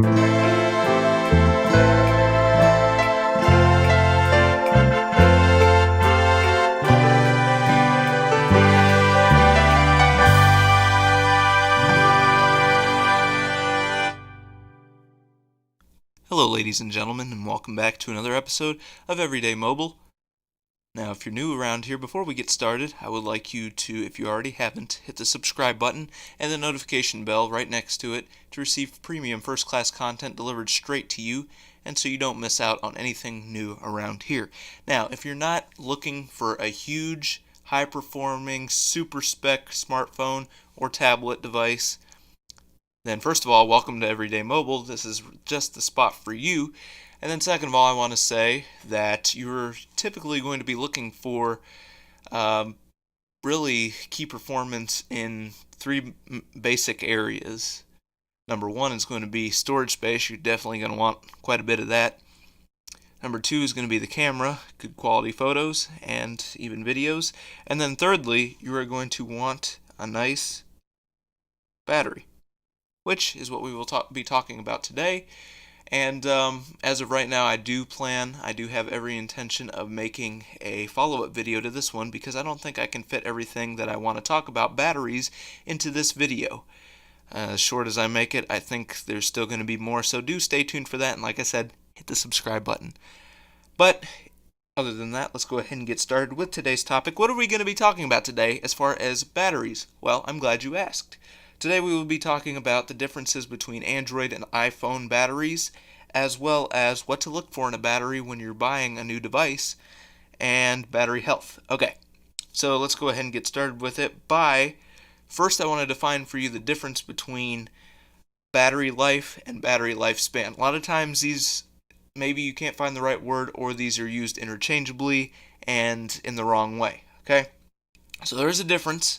Hello ladies and gentlemen, and welcome back to another episode of Everyday Mobile. Now if you're new around here, before we get started, I would like you to, if you already haven't, hit the subscribe button and the notification bell right next to it to receive premium first-class content delivered straight to you, and so you don't miss out on anything new around here. Now, if you're not looking for a huge, high-performing, super-spec smartphone or tablet device, then first of all, welcome to Everyday Mobile. This is just the spot for you. And then second of all, I want to say that you're typically going to be looking for really key performance in three basic areas. Number one is going to be storage space. You're definitely going to want quite a bit of that. Number two is going to be the camera, good quality photos and even videos. And then thirdly, you are going to want a nice battery, which is what we will be talking about today. And as of right now, I do have every intention of making a follow-up video to this one, because I don't think I can fit everything that I want to talk about batteries into this video. As short as I make it, I think there's still going to be more, so do stay tuned for that, and like I said, hit the subscribe button. But other than that, let's go ahead and get started with today's topic. What are we going to be talking about today as far as batteries? Well, I'm glad you asked. Today we will be talking about the differences between Android and iPhone batteries, as well as what to look for in a battery when you're buying a new device, and battery health. Okay, so let's go ahead and get started with it. First I want to define for you the difference between battery life and battery lifespan. A lot of times these, maybe you can't find the right word, or these are used interchangeably and in the wrong way. Okay, so there's a difference.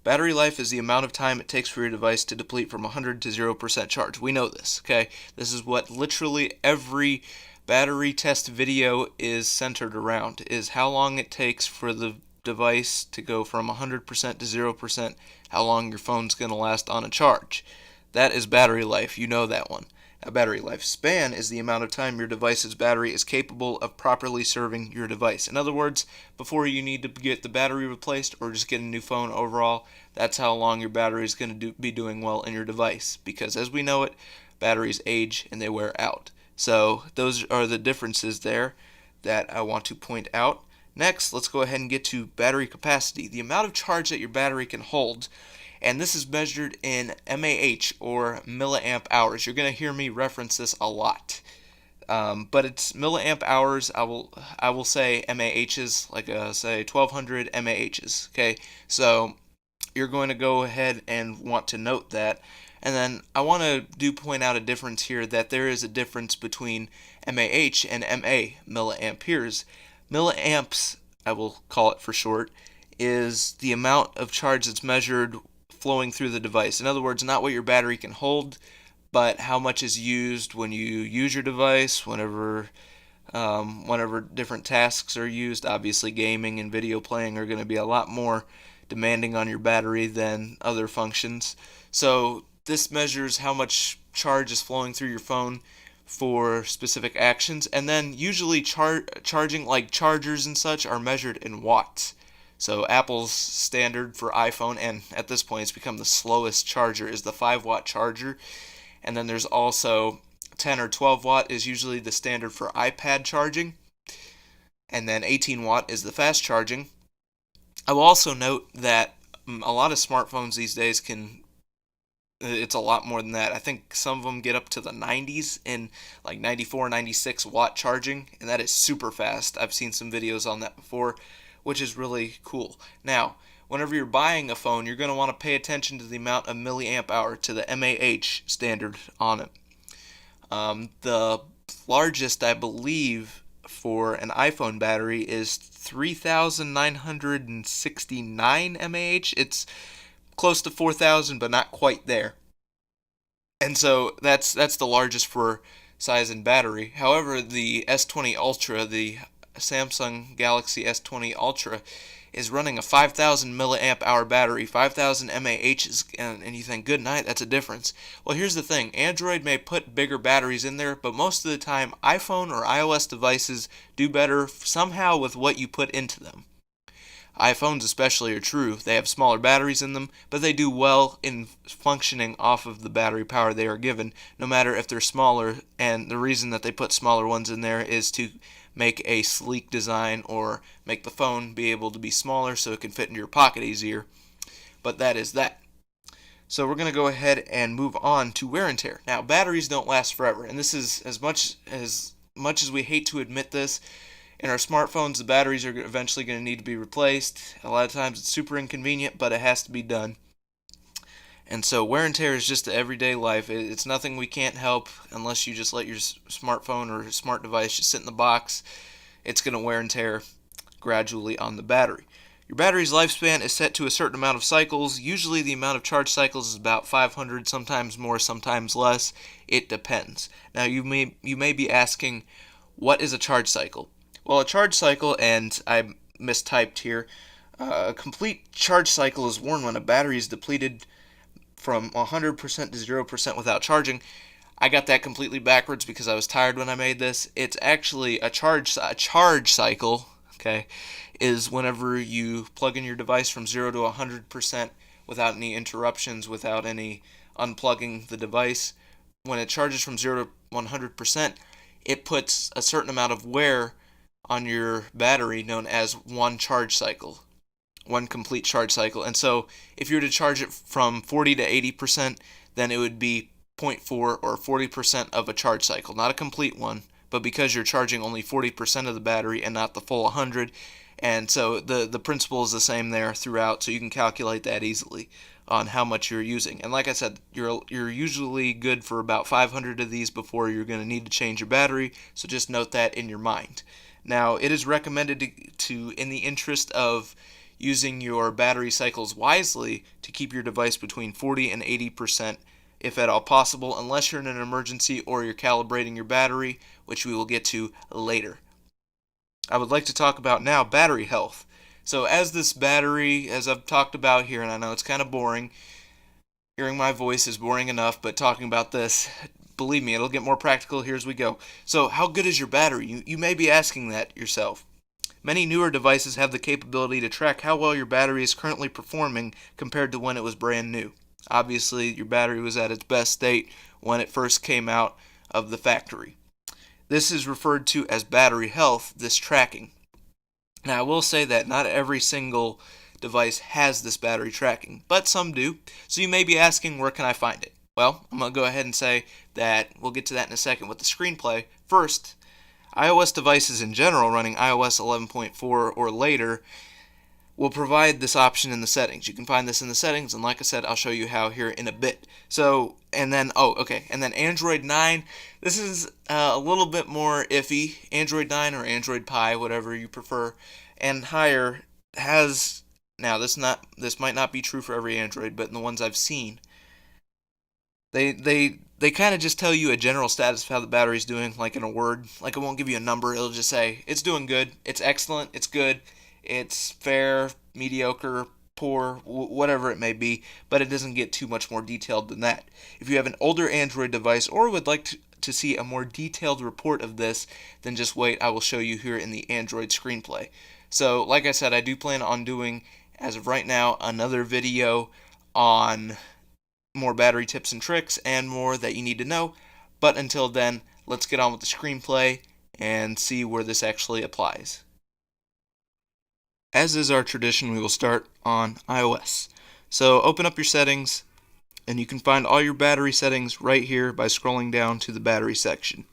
Battery life is the amount of time it takes for your device to deplete from 100 to 0% charge. We know this, okay? This is what literally every battery test video is centered around, is how long it takes for the device to go from 100% to 0%, how long your phone's going to last on a charge. That is battery life. You know that one. A battery lifespan is the amount of time your device's battery is capable of properly serving your device. In other words, before you need to get the battery replaced or just get a new phone overall, that's how long your battery is going to be doing well in your device. Because as we know it, batteries age and they wear out. So those are the differences there that I want to point out. Next, let's go ahead and get to battery capacity, the amount of charge that your battery can hold. And this is measured in mAh, or milliamp hours. You're going to hear me reference this a lot, but it's milliamp hours. I will say mAhs, like say 1200 mAhs. Okay, so you're going to go ahead and want to note that. And then I want to point out a difference here, that there is a difference between mAh and mA, milliamperes. Milliamps, I will call it for short, is the amount of charge that's measured flowing through the device. In other words, not what your battery can hold, but how much is used when you use your device, whenever different tasks are used. Obviously, gaming and video playing are going to be a lot more demanding on your battery than other functions. So this measures how much charge is flowing through your phone for specific actions, and then usually charging, like chargers and such, are measured in watts. So Apple's standard for iPhone, and at this point it's become the slowest charger, is the 5-watt charger. And then there's also 10 or 12 watt is usually the standard for iPad charging. And then 18 watt is the fast charging. I will also note that a lot of smartphones these days it's a lot more than that. I think some of them get up to the 90s in like 94, 96 watt charging, and that is super fast. I've seen some videos on that before, which is really cool. Now, whenever you're buying a phone, you're going to want to pay attention to the amount of milliamp hour, to the mAh standard on it. The largest, I believe, for an iPhone battery is 3,969 mAh. It's close to 4,000, but not quite there. And so that's the largest for size and battery. However, the S20 Ultra, the Samsung Galaxy S20 Ultra, is running a 5,000 milliamp hour battery, 5,000 mAh, and you think, good night, that's a difference. Well, here's the thing. Android may put bigger batteries in there, but most of the time, iPhone or iOS devices do better somehow with what you put into them. iPhones especially are true. They have smaller batteries in them, but they do well in functioning off of the battery power they are given, no matter if they're smaller, and the reason that they put smaller ones in there is to make a sleek design or make the phone be able to be smaller so it can fit into your pocket easier. But that is that. So we're going to go ahead and move on to wear and tear. Now, batteries don't last forever, and this is as much as we hate to admit this. In our smartphones, the batteries are eventually going to need to be replaced. A lot of times it's super inconvenient, but it has to be done. And so wear and tear is just everyday life. It's nothing we can't help unless you just let your smartphone or smart device just sit in the box. It's going to wear and tear gradually on the battery. Your battery's lifespan is set to a certain amount of cycles. Usually the amount of charge cycles is about 500, sometimes more, sometimes less. It depends. Now you may be asking, what is a charge cycle? Well, a charge cycle, and I mistyped here, a complete charge cycle is worn when a battery is depleted from 100% to 0% without charging. I got that completely backwards because I was tired when I made this. It's actually a charge cycle, okay, is whenever you plug in your device from 0 to 100% without any interruptions, without any unplugging the device. When it charges from 0 to 100%, it puts a certain amount of wear on your battery known as one charge cycle, one complete charge cycle. And so if you were to charge it from 40 to 80%, then it would be 0.4 or 40% of a charge cycle, not a complete one, but because you're charging only 40% of the battery and not the full 100, and so the principle is the same there throughout, so you can calculate that easily on how much you're using. And like I said, you're usually good for about 500 of these before you're going to need to change your battery, so just note that in your mind. Now, it is recommended to, in the interest of using your battery cycles wisely, to keep your device between 40 and 80%, if at all possible, unless you're in an emergency or you're calibrating your battery, which we will get to later. I would like to talk about now battery health. So as this battery, as I've talked about here, and I know it's kind of boring, hearing my voice is boring enough, but talking about this, believe me, it'll get more practical here as we go. So how good is your battery? You may be asking that yourself. Many newer devices have the capability to track how well your battery is currently performing compared to when it was brand new. Obviously, your battery was at its best state when it first came out of the factory. This is referred to as battery health, this tracking. Now, I will say that not every single device has this battery tracking, but some do. So you may be asking, where can I find it? Well, I'm going to go ahead and say that we'll get to that in a second with the screenplay. First, iOS devices in general running iOS 11.4 or later will provide this option in the settings. You can find this in the settings, and like I said, I'll show you how here in a bit. So, and then Android 9, this is a little bit more iffy. Android 9 or Android Pie, whatever you prefer, and higher has, now this might not be true for every Android, but in the ones I've seen, they kind of just tell you a general status of how the battery's doing, like in a word. Like, it won't give you a number, it'll just say, it's doing good, it's excellent, it's good, it's fair, mediocre, poor, whatever it may be, but it doesn't get too much more detailed than that. If you have an older Android device or would like to see a more detailed report of this, then just wait, I will show you here in the Android screenplay. So, like I said, I do plan on doing, as of right now, another video on more battery tips and tricks and more that you need to know, but until then, let's get on with the screenplay and see where this actually applies. As is our tradition, we will start on iOS. So open up your settings, and you can find all your battery settings right here by scrolling down to the battery section.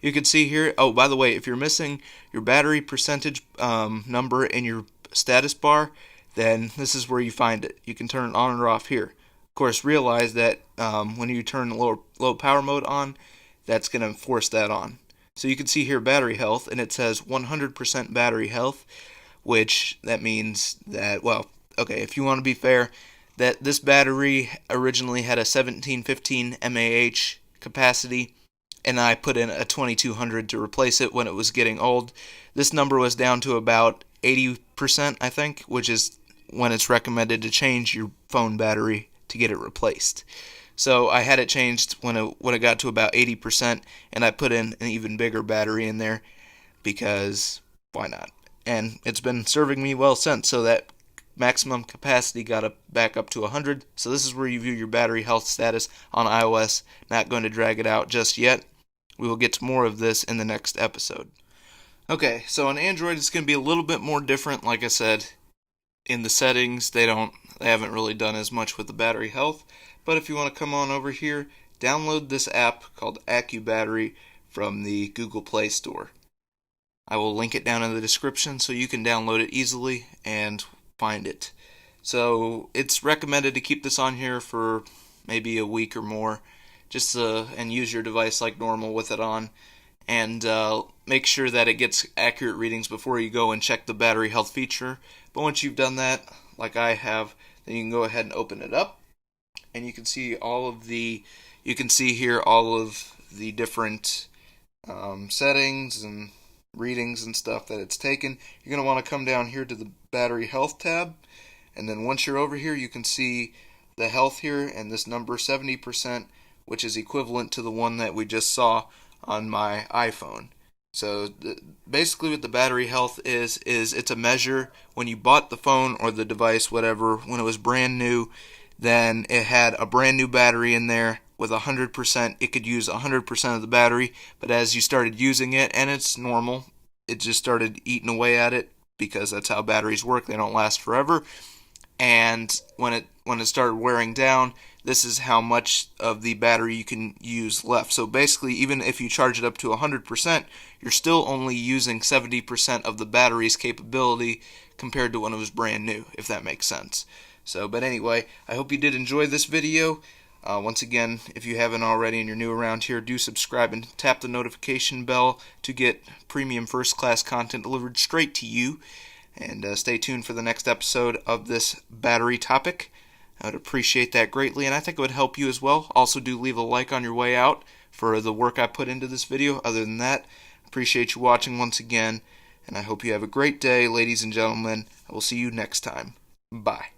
You can see here, oh, by the way, if you're missing your battery percentage number in your status bar, then this is where you find it. You can turn it on or off here. Of course, realize that when you turn the low power mode on, that's going to force that on. So you can see here battery health, and it says 100% battery health, which that means that, well, okay, if you want to be fair, that this battery originally had a 1715 mAh capacity, and I put in a 2200 to replace it when it was getting old. This number was down to about 80%, I think, which is when it's recommended to change your phone battery to get it replaced. So I had it changed when it got to about 80%, and I put in an even bigger battery in there because why not? And it's been serving me well since. So that maximum capacity got back up to 100. So this is where you view your battery health status on iOS. Not going to drag it out just yet. We will get to more of this in the next episode. Okay, so on Android it's going to be a little bit more different. Like I said, in the settings they haven't really done as much with the battery health. But if you want to come on over here, download this app called AccuBattery from the Google Play Store. I will link it down in the description so you can download it easily and find it. So it's recommended to keep this on here for maybe a week or more, just and use your device like normal with it on, and make sure that it gets accurate readings before you go and check the battery health feature. But once you've done that, like I have, then you can go ahead and open it up, and you can see here all of the different settings and readings and stuff that it's taken. You're going to want to come down here to the battery health tab, and then once you're over here you can see the health here and this number 70%, which is equivalent to the one that we just saw on my iPhone. So basically what the battery health is it's a measure when you bought the phone or the device, whatever, when it was brand new, then it had a brand new battery in there with 100%. It could use 100% of the battery, but as you started using it, and it's normal, it just started eating away at it because that's how batteries work. They don't last forever. And when it started wearing down, this is how much of the battery you can use left. So basically, even if you charge it up to 100%, you're still only using 70% of the battery's capability compared to when it was brand new, if that makes sense. So, but anyway, I hope you did enjoy this video. Once again, if you haven't already and you're new around here, do subscribe and tap the notification bell to get premium first-class content delivered straight to you. And stay tuned for the next episode of this battery topic. I would appreciate that greatly, and I think it would help you as well. Also, do leave a like on your way out for the work I put into this video. Other than that, appreciate you watching once again, and I hope you have a great day, ladies and gentlemen. I will see you next time. Bye.